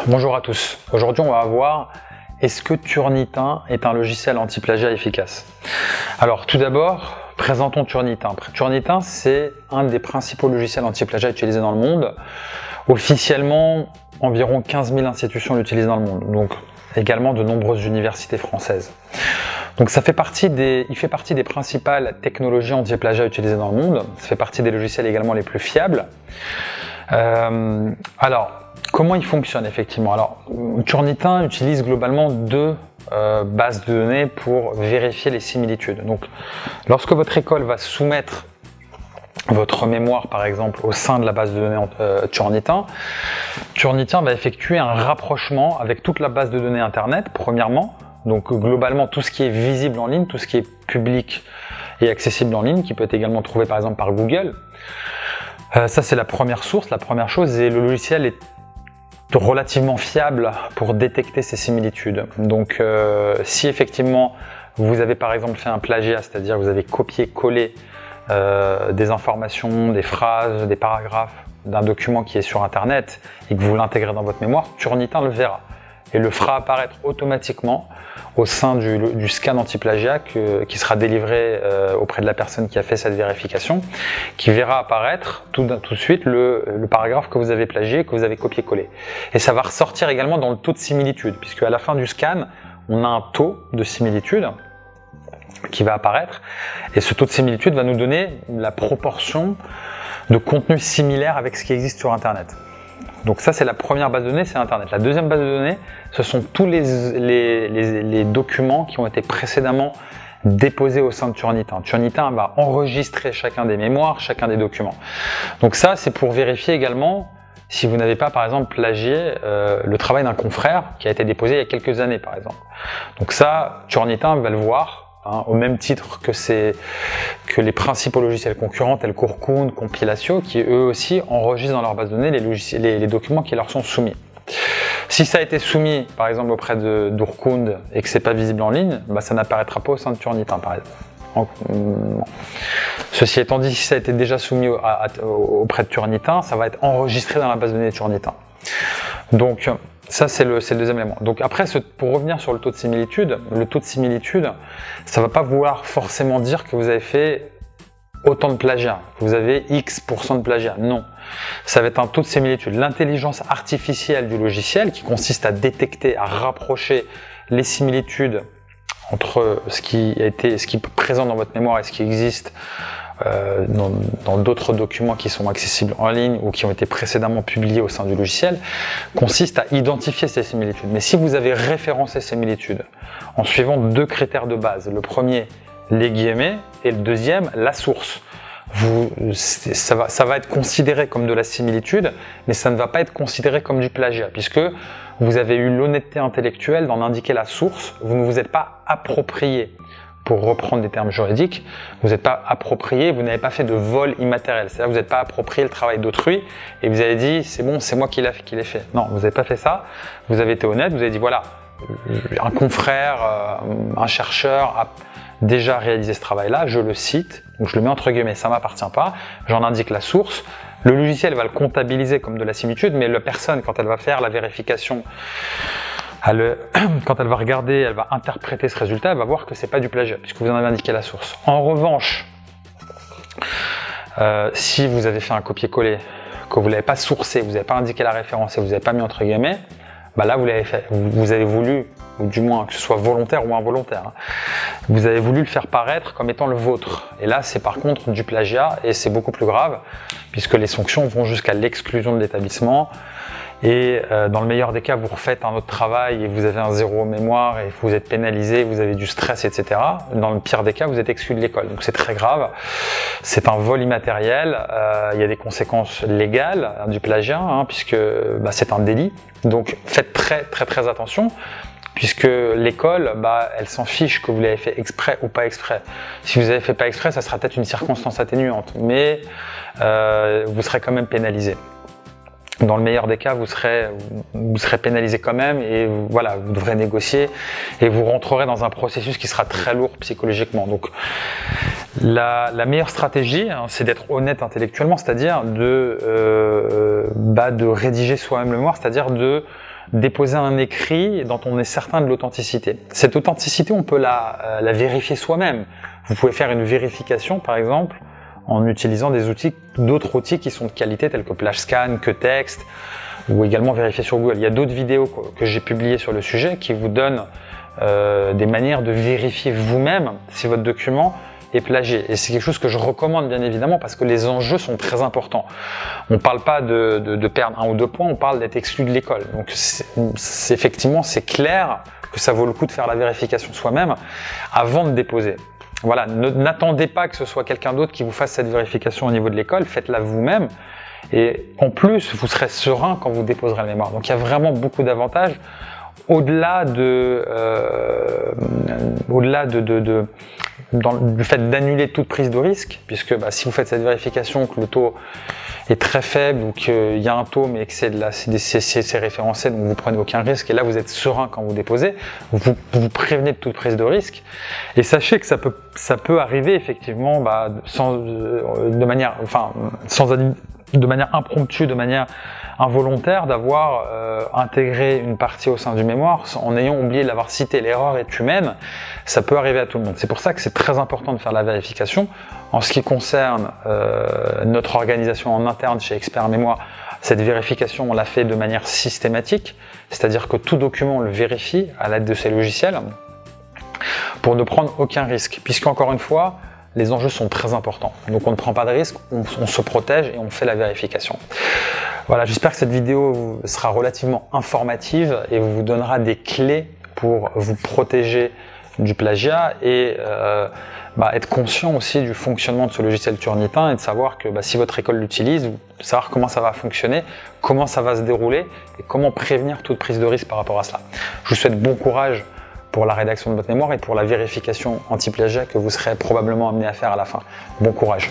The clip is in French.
Bonjour à tous. Aujourd'hui, on va voir est-ce que Turnitin est un logiciel anti-plagiat efficace? Alors, tout d'abord, présentons Turnitin. Turnitin, c'est un des principaux logiciels anti-plagiat utilisés dans le monde. Officiellement, environ 15 000 institutions l'utilisent dans le monde, donc également de nombreuses universités françaises. Donc il fait partie des principales technologies anti-plagiat utilisées dans le monde. Ça fait partie des logiciels également les plus fiables. Alors, comment il fonctionne effectivement? Alors, Turnitin utilise globalement deux bases de données pour vérifier les similitudes. Donc, lorsque votre école va soumettre votre mémoire, par exemple, au sein de la base de données Turnitin, Turnitin va effectuer un rapprochement avec toute la base de données Internet, premièrement. Donc, globalement, tout ce qui est visible en ligne, tout ce qui est public et accessible en ligne, qui peut être également trouvé, par exemple, par Google. Ça, c'est la première source, la première chose, et le logiciel est relativement fiable pour détecter ces similitudes. Donc, si effectivement, vous avez par exemple fait un plagiat, c'est-à-dire vous avez copié-collé des informations, des phrases, des paragraphes d'un document qui est sur Internet et que vous l'intégrez dans votre mémoire, Turnitin le verra et le fera apparaître automatiquement au sein du scan anti-plagiat qui sera délivré auprès de la personne qui a fait cette vérification, qui verra apparaître tout de suite le paragraphe que vous avez plagié, que vous avez copié-collé. Et ça va ressortir également dans le taux de similitude, puisque à la fin du scan, on a un taux de similitude qui va apparaître, et ce taux de similitude va nous donner la proportion de contenu similaire avec ce qui existe sur Internet. Donc ça, c'est la première base de données, c'est Internet. La deuxième base de données, ce sont tous les documents qui ont été précédemment déposés au sein de Turnitin. Turnitin va enregistrer chacun des mémoires, chacun des documents. Donc ça, c'est pour vérifier également si vous n'avez pas, par exemple, plagié le travail d'un confrère qui a été déposé il y a quelques années, par exemple. Donc ça, Turnitin va le voir. Au même titre que les principaux logiciels concurrents tels qu'Orkun, Compilatio, qui eux aussi enregistrent dans leur base de données les documents qui leur sont soumis. Si ça a été soumis par exemple auprès d'Orkun et que c'est pas visible en ligne, bah, ça n'apparaîtra pas au sein de Turnitin par exemple. Ceci étant dit, si ça a été déjà soumis auprès de Turnitin, ça va être enregistré dans la base de données de Turnitin. Donc ça, c'est le deuxième élément. Donc après, pour revenir sur le taux de similitude, ça ne va pas vouloir forcément dire que vous avez fait autant de plagiat, que vous avez X% de plagiat. Non, ça va être un taux de similitude. L'intelligence artificielle du logiciel, qui consiste à détecter, à rapprocher les similitudes entre ce qui est présent dans votre mémoire et ce qui existe dans d'autres documents qui sont accessibles en ligne ou qui ont été précédemment publiés au sein du logiciel, consiste à identifier ces similitudes. Mais si vous avez référencé ces similitudes en suivant deux critères de base, le premier, les guillemets, et le deuxième, la source, ça va être considéré comme de la similitude, mais ça ne va pas être considéré comme du plagiat, puisque vous avez eu l'honnêteté intellectuelle d'en indiquer la source, vous ne vous êtes pas approprié. Pour reprendre des termes juridiques, vous n'êtes pas approprié, vous n'avez pas fait de vol immatériel. C'est-à-dire que vous n'êtes pas approprié le travail d'autrui et vous avez dit c'est bon, c'est moi qui l'ai fait. Non, vous n'avez pas fait ça. Vous avez été honnête, vous avez dit voilà, un confrère, un chercheur a déjà réalisé ce travail-là, je le cite, donc je le mets entre guillemets, ça ne m'appartient pas, j'en indique la source. Le logiciel va le comptabiliser comme de la similitude, mais la personne, quand elle va faire la vérification, quand elle va regarder, elle va interpréter ce résultat, elle va voir que c'est pas du plagiat, puisque vous en avez indiqué la source. En revanche, si vous avez fait un copier-coller, que vous l'avez pas sourcé, vous n'avez pas indiqué la référence et vous n'avez pas mis entre guillemets, bah là vous l'avez fait. Vous avez voulu, ou du moins que ce soit volontaire ou involontaire, vous avez voulu le faire paraître comme étant le vôtre. Et là, c'est par contre du plagiat et c'est beaucoup plus grave, puisque les sanctions vont jusqu'à l'exclusion de l'établissement. Et dans le meilleur des cas, vous refaites un autre travail et vous avez un zéro mémoire et vous êtes pénalisé, vous avez du stress, etc. Dans le pire des cas, vous êtes exclu de l'école. Donc c'est très grave. C'est un vol immatériel. Il y a des conséquences légales du plagiat, puisque c'est un délit. Donc faites très attention. Puisque l'école, elle s'en fiche que vous l'avez fait exprès ou pas exprès. Si vous avez fait pas exprès, ça sera peut-être une circonstance atténuante, mais vous serez quand même pénalisé. Dans le meilleur des cas, vous serez pénalisé quand même et voilà, vous devrez négocier et vous rentrerez dans un processus qui sera très lourd psychologiquement. Donc, la meilleure stratégie, c'est d'être honnête intellectuellement, c'est-à-dire de rédiger soi-même le mémoire, c'est-à-dire de déposer un écrit dont on est certain de l'authenticité. Cette authenticité, on peut la vérifier soi-même. Vous pouvez faire une vérification, par exemple, en utilisant d'autres outils qui sont de qualité, tels que PlageScan, QText, ou également vérifier sur Google. Il y a d'autres vidéos que j'ai publiées sur le sujet qui vous donnent des manières de vérifier vous-même si votre document est plagié. Et c'est quelque chose que je recommande bien évidemment parce que les enjeux sont très importants. On ne parle pas de perdre 1 ou 2 points, on parle d'être exclu de l'école. Donc effectivement, c'est clair que ça vaut le coup de faire la vérification soi-même avant de déposer. Voilà, n'attendez pas que ce soit quelqu'un d'autre qui vous fasse cette vérification au niveau de l'école, faites-la vous-même. Et en plus, vous serez serein quand vous déposerez le mémoire. Donc il y a vraiment beaucoup d'avantages au-delà du fait d'annuler toute prise de risque, puisque si vous faites cette vérification, que le taux est très faible ou qu'il y a un taux mais que c'est référencé, donc vous prenez aucun risque et là vous êtes serein quand vous déposez, vous prévenez de toute prise de risque et sachez que ça peut arriver effectivement de manière impromptue, de manière involontaire, d'avoir intégré une partie au sein du mémoire en ayant oublié de l'avoir cité. L'erreur est humaine, ça peut arriver à tout le monde. C'est pour ça que c'est très important de faire la vérification. En ce qui concerne notre organisation en interne chez Expert Mémoire, cette vérification, on l'a fait de manière systématique, c'est-à-dire que tout document, on le vérifie à l'aide de ces logiciels pour ne prendre aucun risque, puisqu'encore une fois, les enjeux sont très importants. Donc on ne prend pas de risque, on se protège et on fait la vérification. Voilà, j'espère que cette vidéo sera relativement informative et vous donnera des clés pour vous protéger du plagiat et être conscient aussi du fonctionnement de ce logiciel Turnitin et de savoir que si votre école l'utilise, savoir comment ça va fonctionner, comment ça va se dérouler et comment prévenir toute prise de risque par rapport à cela. Je vous souhaite bon courage pour la rédaction de votre mémoire et pour la vérification anti-plagiat que vous serez probablement amené à faire à la fin. Bon courage!